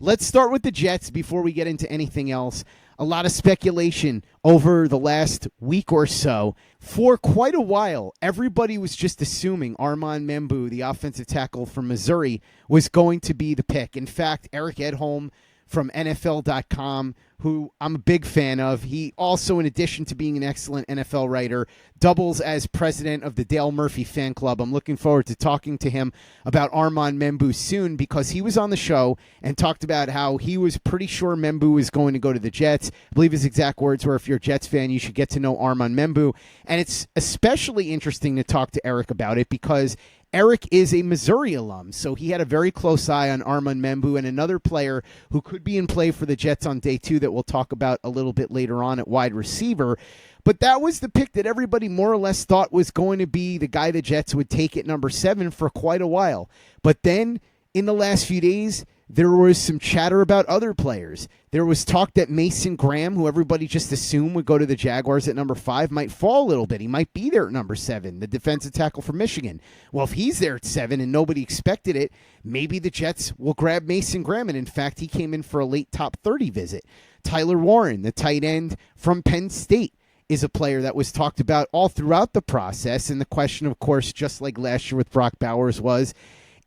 Let's start with the Jets before we get into anything else. A lot of speculation over the last week or so. For quite a while, everybody was just assuming Armand Membou, the offensive tackle from Missouri, was going to be the pick. In fact, Eric Edholm from NFL.com, who I'm a big fan of, he also, in addition to being an excellent NFL writer, doubles as president of the Dale Murphy fan club. I'm looking forward to talking to him about Armand Membou soon, because he was on the show and talked about how he was pretty sure Membou was going to go to the Jets. I believe his exact words were, if you're a Jets fan, you should get to know Armand Membou. And it's especially interesting to talk to Eric about it because Eric is a Missouri alum, so he had a very close eye on Armand Membou and another player who could be in play for the Jets on day 2 that we'll talk about a little bit later on at wide receiver. But that was the pick that everybody more or less thought was going to be the guy the Jets would take at number 7 for quite a while. But then in the last few days, there was some chatter about other players. There was talk that Mason Graham, who everybody just assumed would go to the Jaguars at number 5, might fall a little bit. He might be there at number 7, the defensive tackle from Michigan. Well, if he's there at 7 and nobody expected it, maybe the Jets will grab Mason Graham. And in fact, he came in for a late top 30 visit. Tyler Warren, the tight end from Penn State, is a player that was talked about all throughout the process. And the question, of course, just like last year with Brock Bowers, was,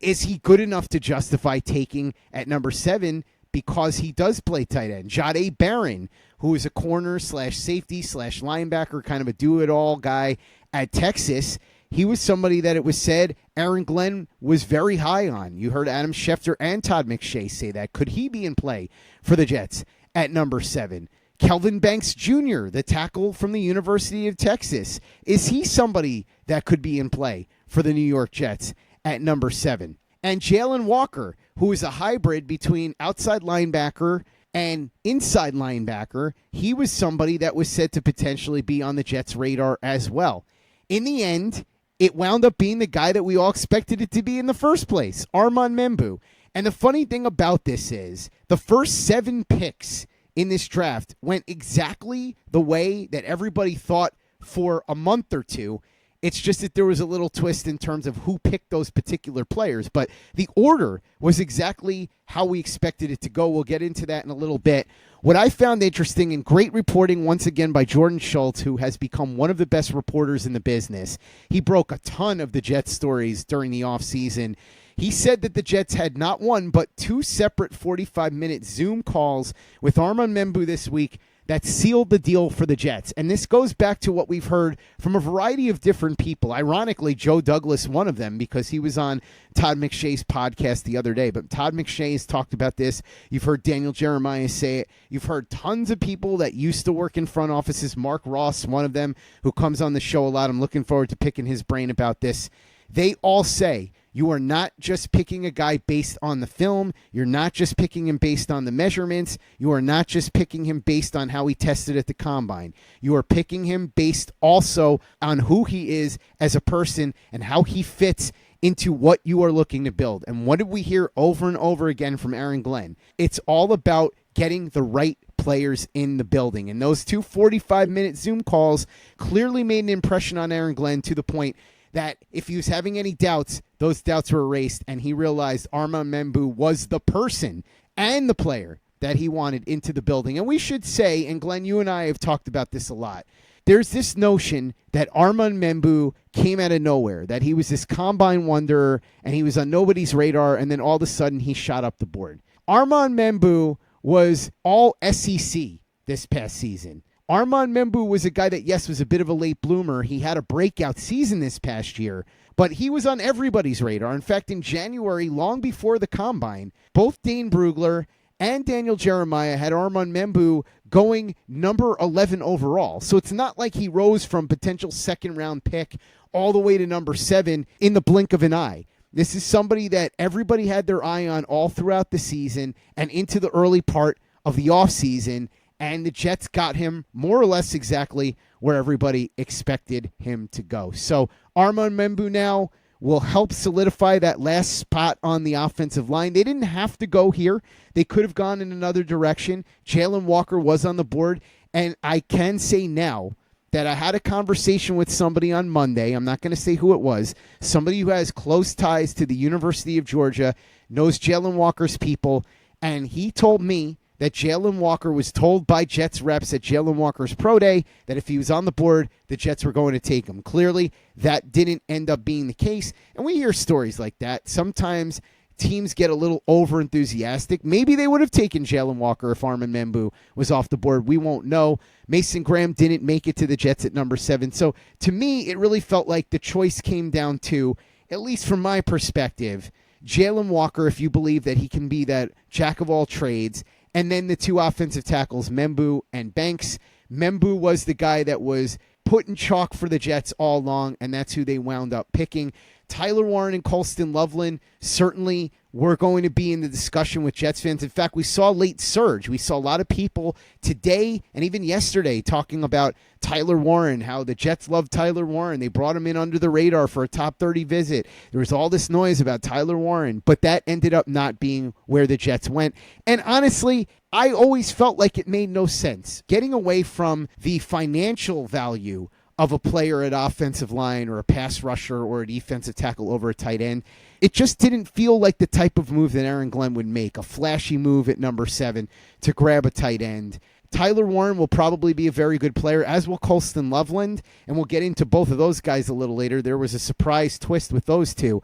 is he good enough to justify taking at number 7 because he does play tight end? Jahdae Barron, who is a corner slash safety slash linebacker, kind of a do-it-all guy at Texas, he was somebody that it was said Aaron Glenn was very high on. You heard Adam Schefter and Todd McShay say that. Could he be in play for the Jets at number 7? Kelvin Banks Jr., the tackle from the University of Texas, is he somebody that could be in play for the New York Jets at number 7? And Jalen Walker, who is a hybrid between outside linebacker and inside linebacker, he was somebody that was said to potentially be on the Jets' radar as well. In the end, it wound up being the guy that we all expected it to be in the first place, Armand Membou. And the funny thing about this is the first 7 picks in this draft went exactly the way that everybody thought for a month or two. It's just that there was a little twist in terms of who picked those particular players. But the order was exactly how we expected it to go. We'll get into that in a little bit. What I found interesting, and great reporting once again by Jordan Schultz, who has become one of the best reporters in the business. He broke a ton of the Jets stories during the offseason. He said that the Jets had not one, but 2 separate 45-minute Zoom calls with Armand Membou this week that sealed the deal for the Jets. And this goes back to what we've heard from a variety of different people. Ironically, Joe Douglas, one of them, because he was on Todd McShay's podcast the other day. But Todd McShay has talked about this. You've heard Daniel Jeremiah say it. You've heard tons of people that used to work in front offices. Mark Ross, one of them, who comes on the show a lot. I'm looking forward to picking his brain about this. They all say, you are not just picking a guy based on the film. You're not just picking him based on the measurements. You are not just picking him based on how he tested at the combine. You are picking him based also on who he is as a person and how he fits into what you are looking to build. And what did we hear over and over again from Aaron Glenn? It's all about getting the right players in the building. And those 2 45-minute Zoom calls clearly made an impression on Aaron Glenn, to the point that if he was having any doubts, those doubts were erased, and he realized Armand Membou was the person and the player that he wanted into the building. And we should say, and Glenn, you and I have talked about this a lot, there's this notion that Armand Membou came out of nowhere, that he was this combine wonder, and he was on nobody's radar, and then all of a sudden he shot up the board. Armand Membou was all SEC this past season. Armand Membou was a guy that, yes, was a bit of a late bloomer. He had a breakout season this past year, but he was on everybody's radar. In fact, in January, long before the combine, both Dane Brugler and Daniel Jeremiah had Armand Membou going number 11 overall. So it's not like he rose from potential second-round pick all the way to number 7 in the blink of an eye. This is somebody that everybody had their eye on all throughout the season and into the early part of the offseason. And the Jets got him more or less exactly where everybody expected him to go. So Armand Membou now will help solidify that last spot on the offensive line. They didn't have to go here. They could have gone in another direction. Jalen Walker was on the board. And I can say now that I had a conversation with somebody on Monday. I'm not going to say who it was. Somebody who has close ties to the University of Georgia, knows Jalen Walker's people. And he told me that Jalen Walker was told by Jets reps at Jalen Walker's pro day that if he was on the board, the Jets were going to take him. Clearly, that didn't end up being the case. And we hear stories like that. Sometimes teams get a little over-enthusiastic. Maybe they would have taken Jalen Walker if Armand Membou was off the board. We won't know. Mason Graham didn't make it to the Jets at number 7. So to me, it really felt like the choice came down to, at least from my perspective, Jalen Walker, if you believe that he can be that jack of all trades, and then the 2 offensive tackles, Membou and Banks. Membou was the guy that was put in chalk for the Jets all along, and that's who they wound up picking. Tyler Warren and Colston Loveland certainly were going to be in the discussion with Jets fans. In fact, we saw a late surge. We saw a lot of people today and even yesterday talking about Tyler Warren, how the Jets love Tyler Warren. They brought him in under the radar for a top 30 visit. There was all this noise about Tyler Warren, but that ended up not being where the Jets went. And honestly, I always felt like it made no sense. Getting away from the financial value of a player at offensive line or a pass rusher or a defensive tackle over a tight end, it just didn't feel like the type of move that Aaron Glenn would make, a flashy move at number 7 to grab a tight end. Tyler Warren will probably be a very good player, as will Colston Loveland, and we'll get into both of those guys a little later. There was a surprise twist with those two.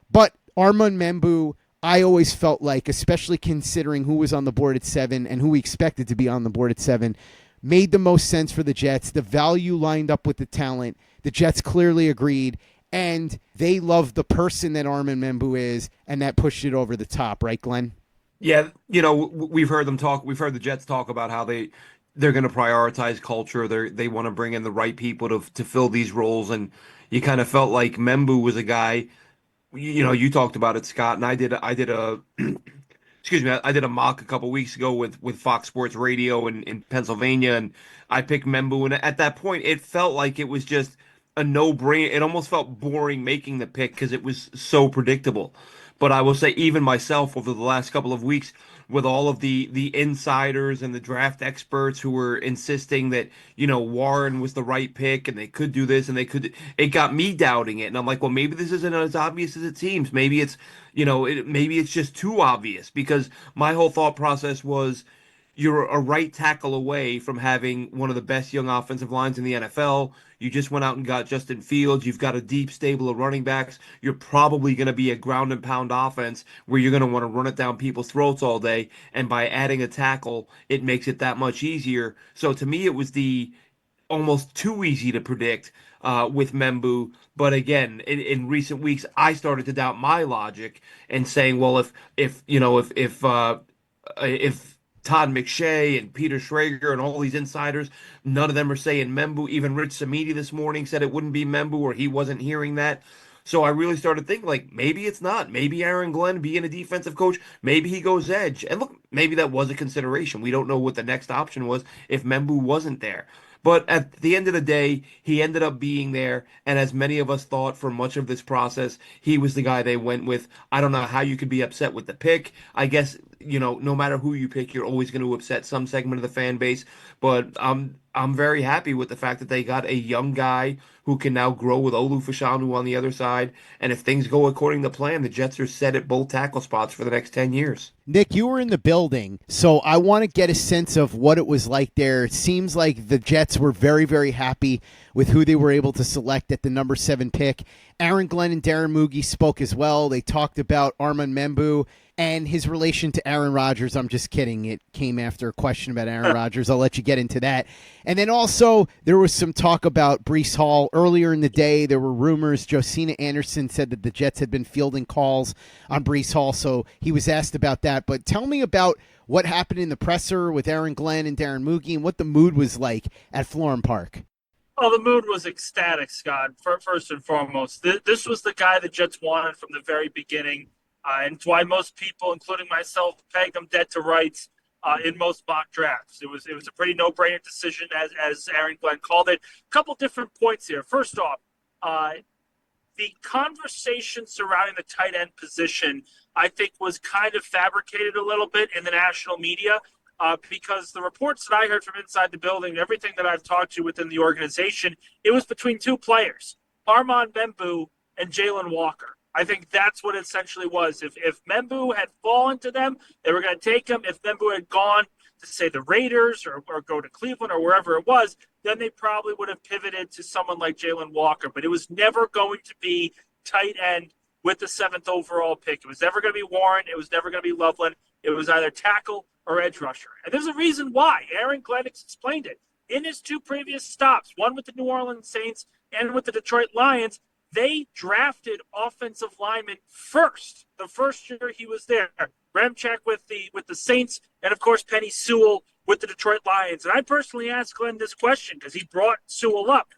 But Armand Membou, I always felt like, especially considering who was on the board at 7 and who we expected to be on the board at 7, made the most sense for the Jets. The value lined up with the talent. The Jets clearly agreed, and they loved the person that Armand Membou is, and that pushed it over the top, right, Glenn? Yeah, we've heard them talk. We've heard the Jets talk about how they're going to prioritize culture. They want to bring in the right people to fill these roles, and you kind of felt like Membou was a guy. You talked about it, Scott, and I did a excuse me, I did a mock a couple weeks ago with Fox Sports Radio in Pennsylvania, and I picked Membou, and at that point, it felt like it was just a no-brainer. It almost felt boring making the pick because it was so predictable. But I will say, even myself, over the last couple of weeks, with all of the insiders and the draft experts who were insisting that, Warren was the right pick and they could do this and it got me doubting it. And I'm like, well, maybe this isn't as obvious as it seems. Maybe it's, maybe it's just too obvious, because my whole thought process was, you're a right tackle away from having one of the best young offensive lines in the NFL. You just went out and got Justin Fields. You've got a deep stable of running backs. You're probably going to be a ground and pound offense where you're going to want to run it down people's throats all day. And by adding a tackle, it makes it that much easier. So to me, it was the almost too easy to predict with Membou. But again, in recent weeks, I started to doubt my logic and saying, well, if Todd McShay and Peter Schrager and all these insiders, none of them are saying Membou. Even Rich Samiti this morning said it wouldn't be Membou, or he wasn't hearing that. So I really started thinking, like, maybe it's not. Maybe Aaron Glenn, being a defensive coach, maybe he goes edge. And look, maybe that was a consideration. We don't know what the next option was if Membou wasn't there. But at the end of the day, he ended up being there. And as many of us thought for much of this process, he was the guy they went with. I don't know how you could be upset with the pick. I guess, no matter who you pick, you're always going to upset some segment of the fan base. But I'm very happy with the fact that they got a young guy who can now grow with Olu Fashanu on the other side. And if things go according to plan, the Jets are set at both tackle spots for the next 10 years. Nick, you were in the building, so I want to get a sense of what it was like there. It seems like the Jets were very, very happy with who they were able to select at the number 7 pick. Aaron Glenn and Darren Moogie spoke as well. They talked about Armand Membou and his relation to Aaron Rodgers. I'm just kidding. It came after a question about Aaron Rodgers. I'll let you get into that. And then also there was some talk about Breece Hall. Earlier in the day, there were rumors. Josina Anderson said that the Jets had been fielding calls on Breece Hall, so he was asked about that. But tell me about what happened in the presser with Aaron Glenn and Darren Moogie and what the mood was like at Florham Park. Well, the mood was ecstatic, Scott, first and foremost. This was the guy the Jets wanted from the very beginning, and it's why most people, including myself, pegged him dead to rights in most mock drafts. It was a pretty no-brainer decision, as Aaron Glenn called it. A couple different points here. First off, the conversation surrounding the tight end position, I think, was kind of fabricated a little bit in the national media. Because the reports that I heard from inside the building, everything that I've talked to within the organization, it was between two players, Armand Membou and Jalen Walker. I think that's what it essentially was. If Membou had fallen to them, they were going to take him. If Membou had gone to, say, the Raiders or go to Cleveland or wherever it was, then they probably would have pivoted to someone like Jalen Walker. But it was never going to be tight end with the 7th overall pick. It was never going to be Warren. It was never going to be Loveland. It was either tackle or edge rusher. And there's a reason why. Aaron Glenn explained it. In his 2 previous stops, one with the New Orleans Saints and with the Detroit Lions, they drafted offensive linemen first. The first year he was there, Ramchak with the Saints, and of course Penny Sewell with the Detroit Lions. And I personally asked Glenn this question because he brought Sewell up.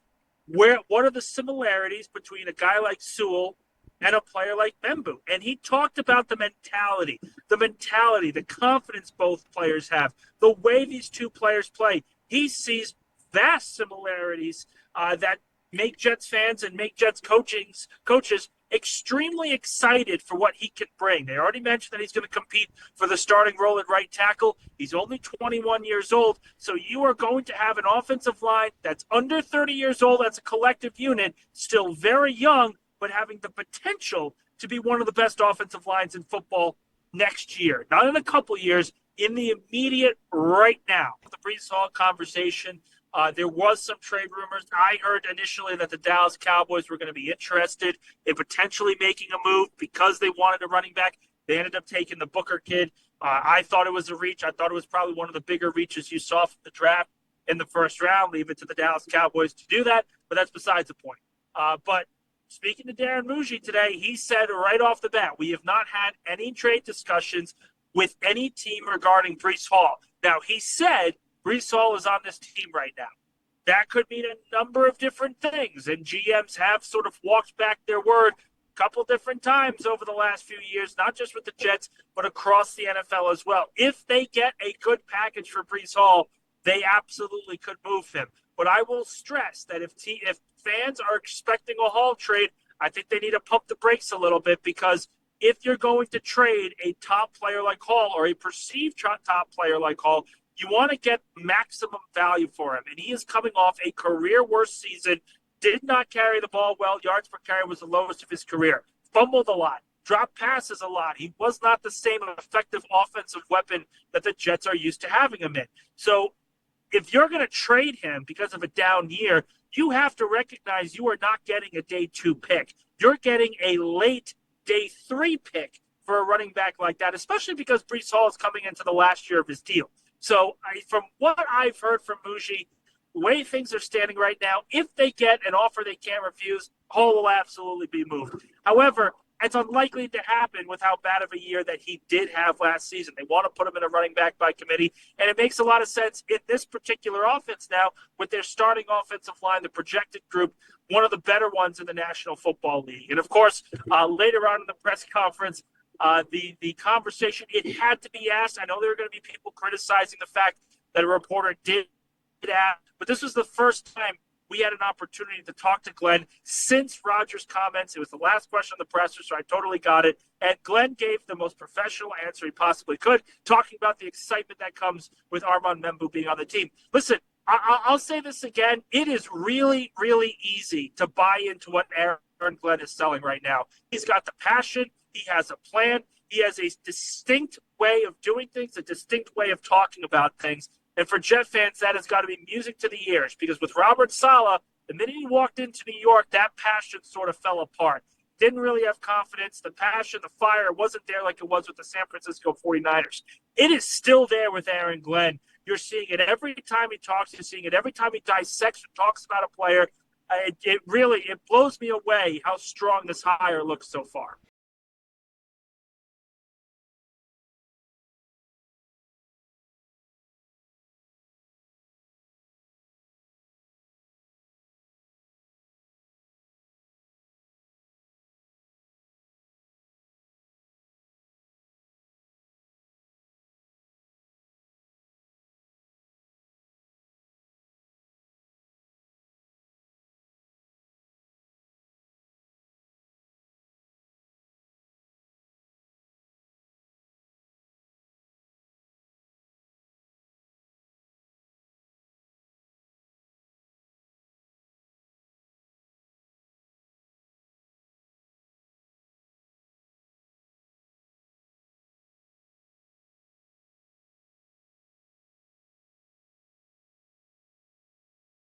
What are the similarities between a guy like Sewell and a player like Membou? And he talked about the mentality, the confidence both players have, the way these 2 players play. He sees vast similarities that make Jets fans and make Jets coaches extremely excited for what he can bring. They already mentioned that he's going to compete for the starting role at right tackle. He's only 21 years old, so you are going to have an offensive line that's under 30 years old. That's a collective unit, still very young, but having the potential to be one of the best offensive lines in football next year. Not in a couple years, in the immediate right now. The Breece Hall conversation, there was some trade rumors. I heard initially that the Dallas Cowboys were going to be interested in potentially making a move because they wanted a running back. They ended up taking the Booker kid. I thought it was a reach. I thought it was probably one of the bigger reaches you saw from the draft in the first round. Leave it to the Dallas Cowboys to do that, but that's besides the point. But speaking to Darren Muji today, he said right off the bat, we have not had any trade discussions with any team regarding Breece Hall. Now, he said Breece Hall is on this team right now. That could mean a number of different things, and GMs have sort of walked back their word a couple different times over the last few years, not just with the Jets, but across the NFL as well. If they get a good package for Breece Hall, they absolutely could move him. But I will stress that if fans are expecting a Hall trade, I think they need to pump the brakes a little bit, because if you're going to trade a top player like Hall or a perceived top player like Hall, you want to get maximum value for him. And he is coming off a career worst season, did not carry the ball well. Yards per carry was the lowest of his career. Fumbled a lot. Dropped passes a lot. He was not the same effective offensive weapon that the Jets are used to having him in. So if you're going to trade him because of a down year, you have to recognize you are not getting a day 2 pick. You're getting a late day 3 pick for a running back like that, especially because Breece Hall is coming into the last year of his deal. So from what I've heard from Muji, the way things are standing right now, if they get an offer they can't refuse, Hall will absolutely be moved. However, it's unlikely to happen with how bad of a year that he did have last season. They want to put him in a running back by committee, and it makes a lot of sense in this particular offense now with their starting offensive line, the projected group, one of the better ones in the National Football League. And, of course, later on in the press conference, the conversation, it had to be asked. I know there are going to be people criticizing the fact that a reporter did ask, but this was the first time we had an opportunity to talk to Glenn since Rodgers' comments. It was the last question on the presser, so I totally got it. And Glenn gave the most professional answer he possibly could, talking about the excitement that comes with Armand Membou being on the team. Listen, I'll say this again. It is really, really easy to buy into what Aaron Glenn is selling right now. He's got the passion. He has a plan. He has a distinct way of doing things, a distinct way of talking about things. And for Jet fans, that has got to be music to the ears, because with Robert Saleh, the minute he walked into New York, that passion sort of fell apart. Didn't really have confidence. The passion, the fire wasn't there like it was with the San Francisco 49ers. It is still there with Aaron Glenn. You're seeing it every time he talks. You're seeing it every time he dissects and talks about a player. It blows me away how strong this hire looks so far.